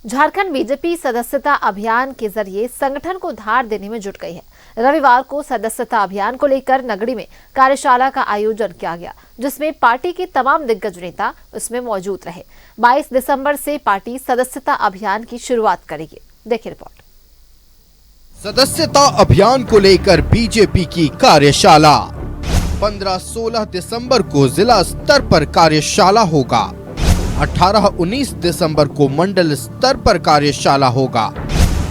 Jharkhand BJP सदस्यता अभियान के जरिए संगठन को धार देने में जुट गई है। रविवार को सदस्यता अभियान को लेकर नगरी में कार्यशाला का आयोजन किया गया, जिसमें पार्टी के तमाम दिग्गज नेता उसमें मौजूद रहे। 22 दिसंबर से पार्टी सदस्यता अभियान की शुरुआत करेगी। देखिए रिपोर्ट। सदस्यता अभियान को लेकर बीजेपी की कार्यशाला 15-16 दिसंबर को जिला स्तर पर कार्यशाला होगा। 18-19 दिसंबर को मंडल स्तर पर कार्यशाला होगा।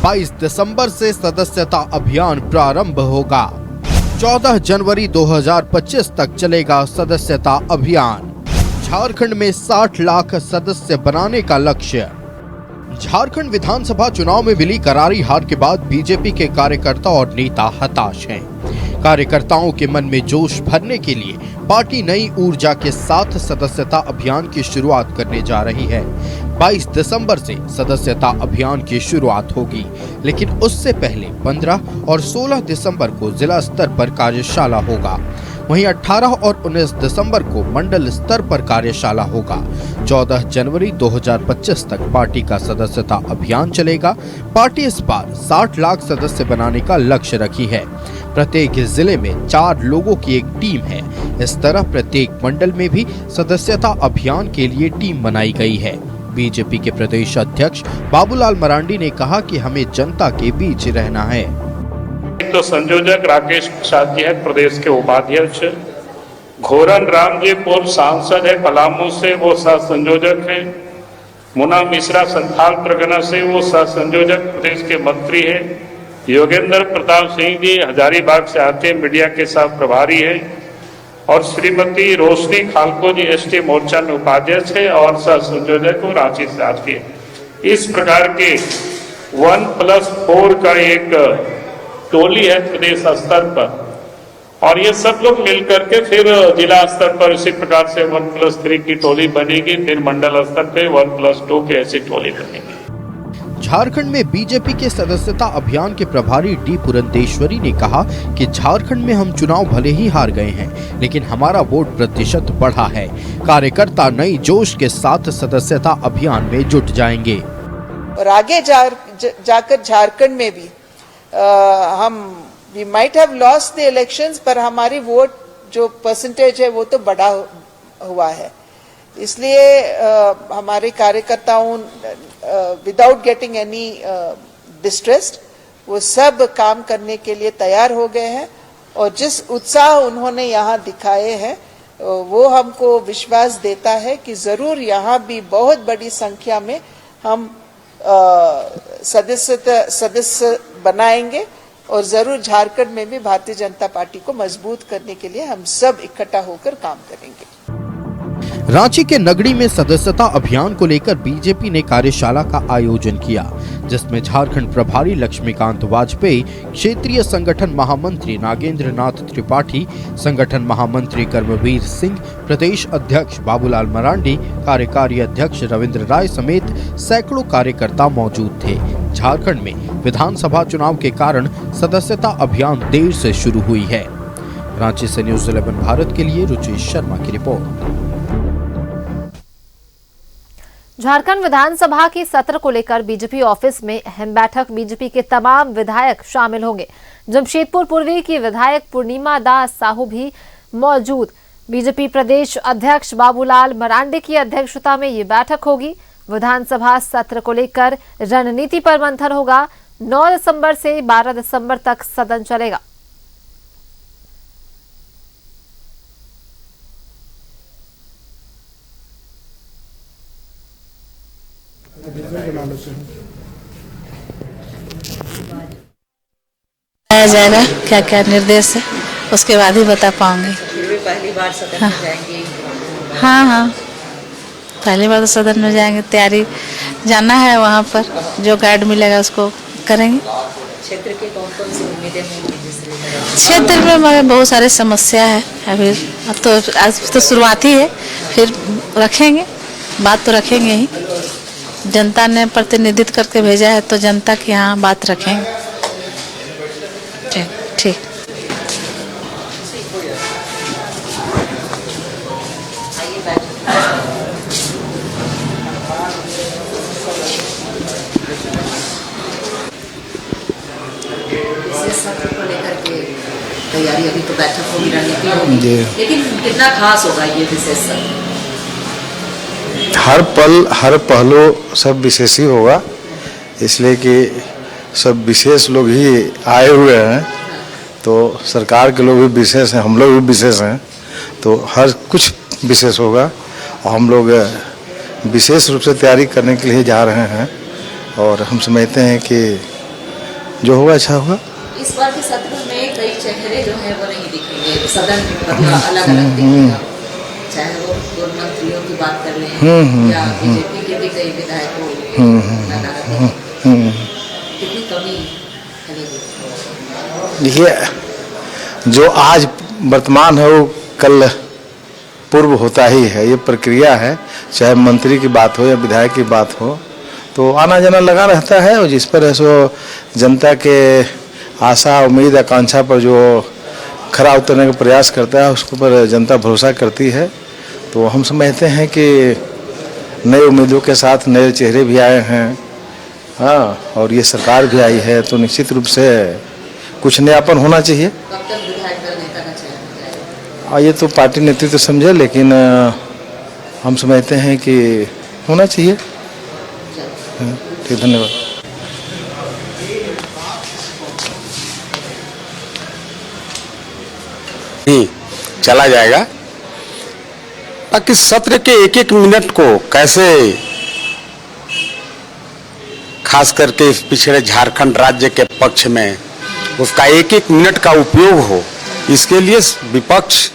22 दिसंबर से सदस्यता अभियान प्रारंभ होगा। 14 जनवरी 2025 तक चलेगा सदस्यता अभियान। झारखंड में 60 लाख सदस्य बनाने का लक्ष्य। झारखंड विधानसभा चुनाव में मिली करारी हार के बाद बीजेपी के कार्यकर्ता और नेता हताश हैं। कार्यकर्ताओं के मन में जोश भरने के लिए पार्टी नई ऊर्जा के साथ सदस्यता अभियान की शुरुआत करने जा रही है। 22 दिसंबर से सदस्यता अभियान की शुरुआत होगी, लेकिन उससे पहले 15 और 16 दिसंबर को जिला स्तर पर कार्यशाला होगा। वहीं 18 और 19 दिसंबर को मंडल स्तर पर कार्यशाला होगा। 14 जनवरी 2025 तक पार्टी का सदस्यता अभियान चलेगा। पार्टी इस बार 60 लाख सदस्य बनाने का लक्ष्य रखी है। प्रत्येक जिले में 4 लोगों की एक टीम है। इस तरह प्रत्येक मंडल में भी सदस्यता अभियान के लिए टीम बनाई गई है। बीजेपी के प्रदेश अध्यक्ष बाबूलाल मरांडी ने कहा कि हमें जनता के बीच रहना है। तो संयोजक राकेश प्रसाद जी है, प्रदेश के उपाध्यक्ष। घोरन राम जी पूर्व सांसद है पलामू से, वो सह संयोजक है। मुना मिश्रा संथाल परगना से, वो सह संयोजक प्रदेश के मंत्री है। योगेंद्र प्रताप सिंह जी हजारीबाग से आते मीडिया के साथ प्रभारी है। और श्रीमती रोशनी खालको जी एसटी मोर्चा में उपाध्यक्ष है और सह संयोजक और रांची से आती है। इस प्रकार के 1+4 का एक टोली है प्रदेश स्तर पर, और ये सब लोग मिलकर के फिर जिला स्तर पर इसी प्रकार से 1+3 की टोली बनेगी। फिर मंडल स्तर पे 1+2 की ऐसी टोली बनेगी। झारखंड में बीजेपी के सदस्यता अभियान के प्रभारी डी पुरंदेश्वरी ने कहा कि झारखंड में हम चुनाव भले ही हार गए हैं, लेकिन हमारा वोट प्रतिशत बढ़ा है। कार्यकर्ता नई जोश के साथ सदस्यता अभियान में जुट जाएंगे और आगे जाकर झारखंड में भी we might have lost the elections, पर हमारी वोट जो परसेंटेज है वो तो बढ़ा हुआ है। इसलिए हमारे कार्यकर्ताओं विदाउट गेटिंग एनी डिस्ट्रेस्ड वो सब काम करने के लिए तैयार हो गए हैं। और जिस उत्साह उन्होंने यहाँ दिखाए हैं वो हमको विश्वास देता है कि जरूर यहाँ भी बहुत बड़ी संख्या में हम सदस्य बनाएंगे और जरूर झारखंड में भी भारतीय जनता पार्टी को मजबूत करने के लिए हम सब इकट्ठा होकर काम करेंगे। रांची के नगरी में सदस्यता अभियान को लेकर बीजेपी ने कार्यशाला का आयोजन किया, जिसमें झारखंड प्रभारी लक्ष्मीकांत वाजपेयी, क्षेत्रीय संगठन महामंत्री नागेंद्र नाथ त्रिपाठी, संगठन महामंत्री कर्मवीर सिंह, प्रदेश अध्यक्ष बाबूलाल मरांडी, कार्यकारी अध्यक्ष रविंद्र राय समेत सैकड़ों कार्यकर्ता मौजूद थे। झारखंड में विधानसभा चुनाव के कारण सदस्यता अभियान देर से शुरू हुई है। रांची से न्यूज़ 11 भारत के लिए रुचि शर्मा की रिपोर्ट। झारखंड विधानसभा के सत्र को लेकर बीजेपी ऑफिस में अहम बैठक। बीजेपी के तमाम विधायक शामिल होंगे। जमशेदपुर पूर्वी की विधायक पूर्णिमा दास साहू भी मौजूद। बीजेपी प्रदेश अध्यक्ष बाबूलाल मरांडी की अध्यक्षता में ये बैठक होगी। विधानसभा सत्र को लेकर रणनीति पर मंथन होगा। 9 दिसंबर से 12 दिसंबर तक सदन चलेगा। जाएगा क्या क्या निर्देश है उसके बाद ही बता पाऊंगी। पहली बार सदन में जाएंगे? हाँ, पहली बार तो सदन में जाएंगे। तैयारी जाना है, वहाँ पर जो गाइड मिलेगा उसको करेंगे। क्षेत्र के कौन-कौन सी उम्मीदें होंगी? क्षेत्र में हमारे बहुत सारे समस्या है अभी, तो आज तो शुरुआत ही है, फिर रखेंगे बात तो रखेंगे ही। जनता ने प्रतिनिधित्व करके भेजा है तो जनता की यहाँ बात रखेंगे। ठीक। तैयारी, अभी तो बैठक होगी, रणनीति होगी, लेकिन कितना खास होगा ये विशेष सत्र? हर पल हर पहलू सब विशेष ही होगा, इसलिए कि सब विशेष लोग ही आए हुए हैं, तो सरकार के लोग भी विशेष हैं, हम लोग भी विशेष हैं, तो हर कुछ विशेष होगा और हम लोग विशेष रूप से तैयारी करने के लिए जा रहे हैं और हम समझते हैं कि जो होगा अच्छा होगा। इस बार के सत्र में कई चेहरे जो है वो नहीं दिखेंगे, सदन अलग अलग दिखेगा, चाहे वो पूर्व मंत्रियों की बात कर लें या बीजेपी के भी कई विधायकों कितनी कमी है? देखिए, जो आज वर्तमान है वो कल पूर्व होता ही है, ये प्रक्रिया है, चाहे मंत्री की बात हो या विधायक की बात हो, तो आना जाना लगा रहता है और जिस पर है सो जनता के आशा उम्मीद आकांक्षा पर जो खरा उतरने का प्रयास करता है उसके ऊपर जनता भरोसा करती है। तो हम समझते हैं कि नए उम्मीदों के साथ नए चेहरे भी आए हैं, हाँ, और ये सरकार भी आई है, तो निश्चित रूप से कुछ नयापन होना चाहिए। कब तक विधायक दल नेता का चयन होगा? ये तो पार्टी नेतृत्व तो समझे, लेकिन हम समझते हैं कि होना चाहिए। ठीक, धन्यवाद। चला जाएगा, ताकि सत्र के एक एक मिनट को कैसे खास करके इस पिछड़े झारखंड राज्य के पक्ष में उसका एक एक मिनट का उपयोग हो, इसके लिए विपक्ष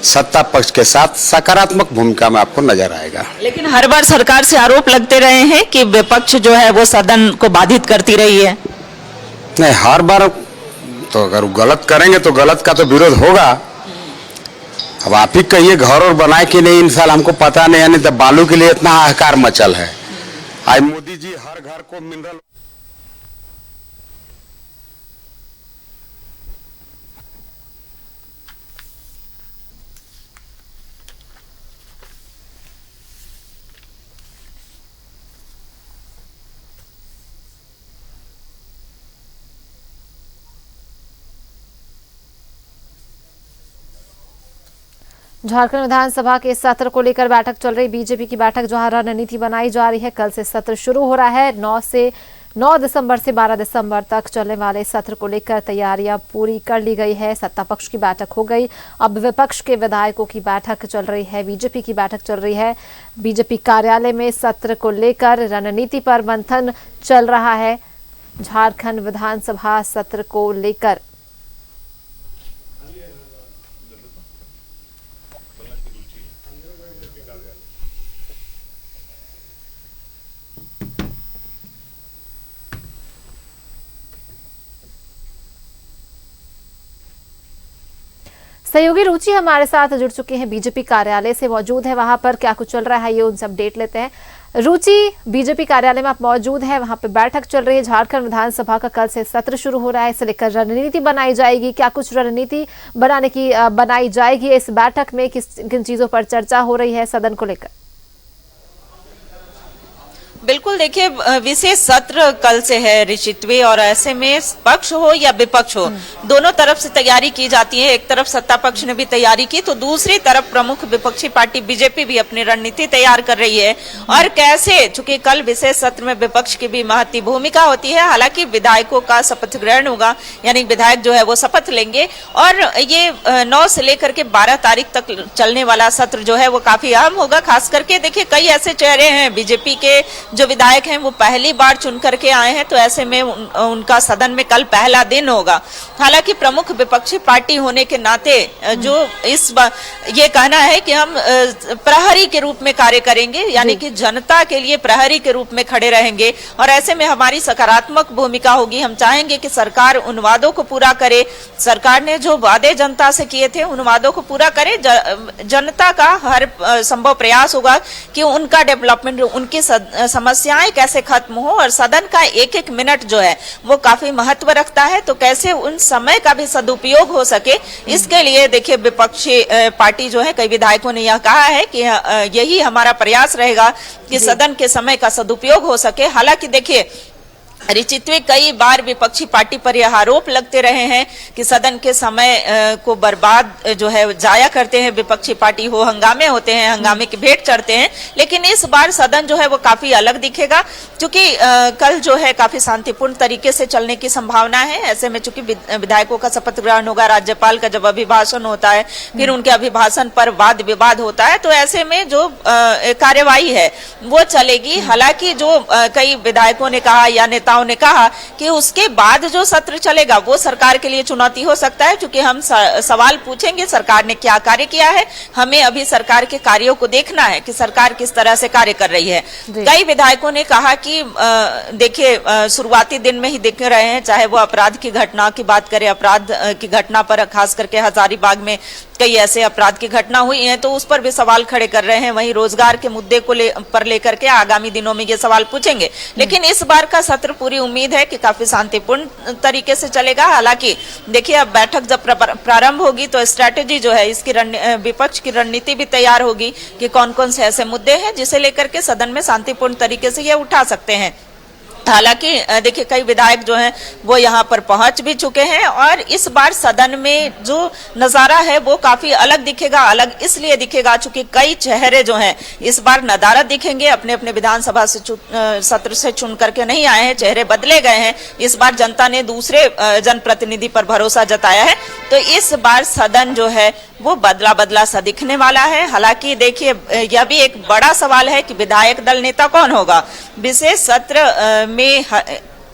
सत्ता पक्ष के साथ सकारात्मक भूमिका में आपको नजर आएगा। लेकिन हर बार सरकार से आरोप लगते रहे हैं कि विपक्ष जो है वो सदन को बाधित करती रही है। नहीं, हर बार तो अगर गलत करेंगे तो गलत का तो विरोध होगा। अब आप ही कहिए घर और बनाए कि नहीं, इन साल हमको पता नहीं, यानी तो बालू के लिए इतना हाहाकार मचल है। आज मोदी जी हर घर को मिनरल झारखंड विधानसभा के सत्र को लेकर बैठक चल रही, बीजेपी की बैठक जहां रणनीति बनाई जा रही है। कल से सत्र शुरू हो रहा है। 9 दिसंबर से 12 दिसंबर तक चलने वाले सत्र को लेकर तैयारियां पूरी कर ली गई है। सत्ता पक्ष की बैठक हो गई, अब विपक्ष के विधायकों की बैठक चल रही है, बीजेपी की बैठक चल रही है। बीजेपी कार्यालय में सत्र को लेकर रणनीति पर मंथन चल रहा है। झारखंड विधानसभा सत्र को लेकर सहयोगी रुचि हमारे साथ जुड़ चुके हैं, बीजेपी कार्यालय से मौजूद है, वहां पर क्या कुछ चल रहा है ये उनसे अपडेट लेते हैं। रुचि, बीजेपी कार्यालय में आप मौजूद है, वहां पे बैठक चल रही है, झारखंड विधानसभा का कल से सत्र शुरू हो रहा है, इसे लेकर रणनीति बनाई जाएगी, क्या कुछ रणनीति बनाई जाएगी इस बैठक में, किन चीजों पर चर्चा हो रही है सदन को लेकर? बिल्कुल, देखिए विशेष सत्र कल से है ऋषित्वी, और ऐसे में पक्ष हो या विपक्ष हो दोनों तरफ से तैयारी की जाती है। एक तरफ सत्ता पक्ष ने भी तैयारी की तो दूसरी तरफ प्रमुख विपक्षी पार्टी बीजेपी भी अपनी रणनीति तैयार कर रही है। और कैसे, चूंकि कल विशेष सत्र में विपक्ष की भी महत्वपूर्ण भूमिका होती है, हालांकि विधायकों का शपथ ग्रहण होगा, यानी विधायक जो है वो शपथ लेंगे, और ये 9 से लेकर के 12 तारीख तक चलने वाला सत्र जो है वो काफी अहम होगा। खास करके देखिए कई ऐसे चेहरे हैं बीजेपी के जो विधायक हैं वो पहली बार चुन करके आए हैं, तो ऐसे में उनका सदन में कल पहला दिन होगा। हालांकि प्रमुख विपक्षी पार्टी होने के नाते जो इस बार ये कहना है कि हम प्रहरी के रूप में कार्य करेंगे, यानी कि जनता के लिए प्रहरी के रूप में खड़े रहेंगे, और ऐसे में हमारी सकारात्मक भूमिका होगी। हम चाहेंगे कि सरकार उन वादों को पूरा करे, सरकार ने जो वादे जनता से किए थे उन वादों को पूरा करे। जनता का हर संभव प्रयास होगा कि उनका डेवलपमेंट, उनकी समस्याएं कैसे खत्म हो, और सदन का एक एक मिनट जो है वो काफी महत्व रखता है, तो कैसे उन समय का भी सदुपयोग हो सके, इसके लिए देखिए विपक्षी पार्टी जो है, कई विधायकों ने यह कहा है कि यही हमारा प्रयास रहेगा कि सदन के समय का सदुपयोग हो सके। हालांकि देखिए रिचितवे कई बार विपक्षी पार्टी पर यह आरोप लगते रहे हैं कि सदन के समय को बर्बाद जो है जाया करते हैं, विपक्षी पार्टी हो, हंगामे होते हैं, हंगामे की भेंट चढ़ते हैं। लेकिन इस बार सदन जो है वो काफी अलग दिखेगा, क्योंकि कल जो है काफी शांतिपूर्ण तरीके से चलने की संभावना है। ऐसे में चूंकि विधायकों का शपथ ग्रहण होगा, राज्यपाल का जब अभिभाषण होता है, फिर उनके अभिभाषण पर वाद विवाद होता है, तो ऐसे में जो कार्यवाही है वो चलेगी। हालांकि जो कई विधायकों ने कहा या नेताओं ने कहा कि उसके बाद जो सत्र चलेगा वो सरकार के लिए चुनौती हो सकता है, क्योंकि हम सवाल पूछेंगे सरकार ने क्या कार्य किया है, हमें अभी सरकार के कार्यों को देखना है कि सरकार किस तरह से कार्य कर रही है। कई विधायकों ने कहा कि देखिए शुरुआती दिन में ही देख रहे हैं, चाहे वो अपराध की घटना की बात करें, अपराध की घटना पर खास करके हजारीबाग में कई ऐसे अपराध की घटना हुई है तो उस पर भी सवाल खड़े कर रहे हैं। वहीं रोजगार के मुद्दे को पर लेकर के आगामी दिनों में ये सवाल पूछेंगे। लेकिन इस बार का सत्र पूरी उम्मीद है कि काफी शांतिपूर्ण तरीके से चलेगा। हालांकि देखिए अब बैठक जब प्रारंभ होगी तो स्ट्रैटेजी जो है इसकी विपक्ष की रणनीति भी तैयार होगी कि कौन कौन से ऐसे मुद्दे हैं जिसे लेकर के सदन में शांतिपूर्ण तरीके से ये उठा सकते हैं। हालांकि देखिए कई विधायक जो हैं वो यहाँ पर पहुंच भी चुके हैं और इस बार सदन में जो नजारा है वो काफी अलग दिखेगा। अलग इसलिए दिखेगा चूंकि कई चेहरे जो हैं इस बार नदारद दिखेंगे, अपने अपने विधानसभा से सत्र से चुन करके नहीं आए हैं, चेहरे बदले गए हैं। इस बार जनता ने दूसरे जनप्रतिनिधि पर भरोसा जताया है, तो इस बार सदन जो है वो बदला बदला सा दिखने वाला है। हालांकि देखिए यह भी एक बड़ा सवाल है कि विधायक दल नेता कौन होगा। विशेष सत्र में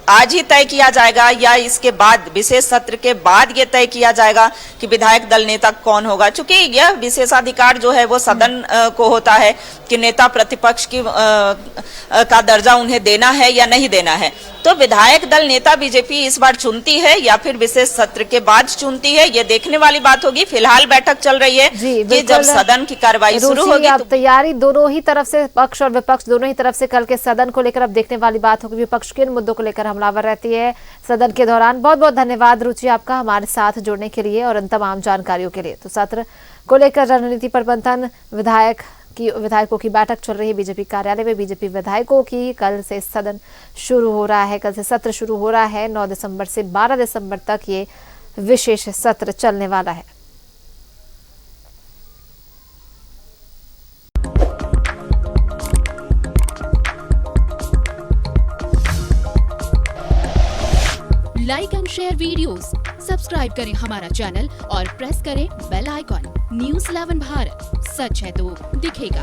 आज ही तय किया जाएगा या इसके बाद विशेष सत्र के बाद ये तय किया जाएगा कि विधायक दल नेता कौन होगा, क्योंकि यह विशेषाधिकार जो है वो सदन को होता है कि नेता प्रतिपक्ष की का दर्जा उन्हें देना है या नहीं देना है। तो विधायक दल नेता बीजेपी इस बार चुनती है या फिर विशेष सत्र के बाद चुनती है, ये देखने वाली बात होगी। फिलहाल बैठक चल रही है कि जब सदन की कार्रवाई शुरू होगी तो तैयारी दोनों ही तरफ से, पक्ष और विपक्ष दोनों ही तरफ से कल के सदन को लेकर अब देखने वाली बात होगी। विपक्ष किन मुद्दों को लेकर हमलावर रहती है सदन के दौरान। बहुत बहुत धन्यवाद रुचि आपका हमारे साथ जुड़ने के लिए और इन तमाम जानकारियों के लिए। तो सत्र को लेकर रणनीति पर मंथन, विधायकों की बैठक चल रही है बीजेपी कार्यालय में। बीजेपी विधायकों की कल से सदन शुरू हो रहा है, कल से सत्र शुरू हो रहा है। 9 दिसंबर से 12 दिसंबर तक ये विशेष सत्र चलने वाला है। Like and share videos, subscribe करें हमारा चैनल और प्रेस करें बेल आइकॉन। न्यूज़ 11 भारत, सच है तो दिखेगा।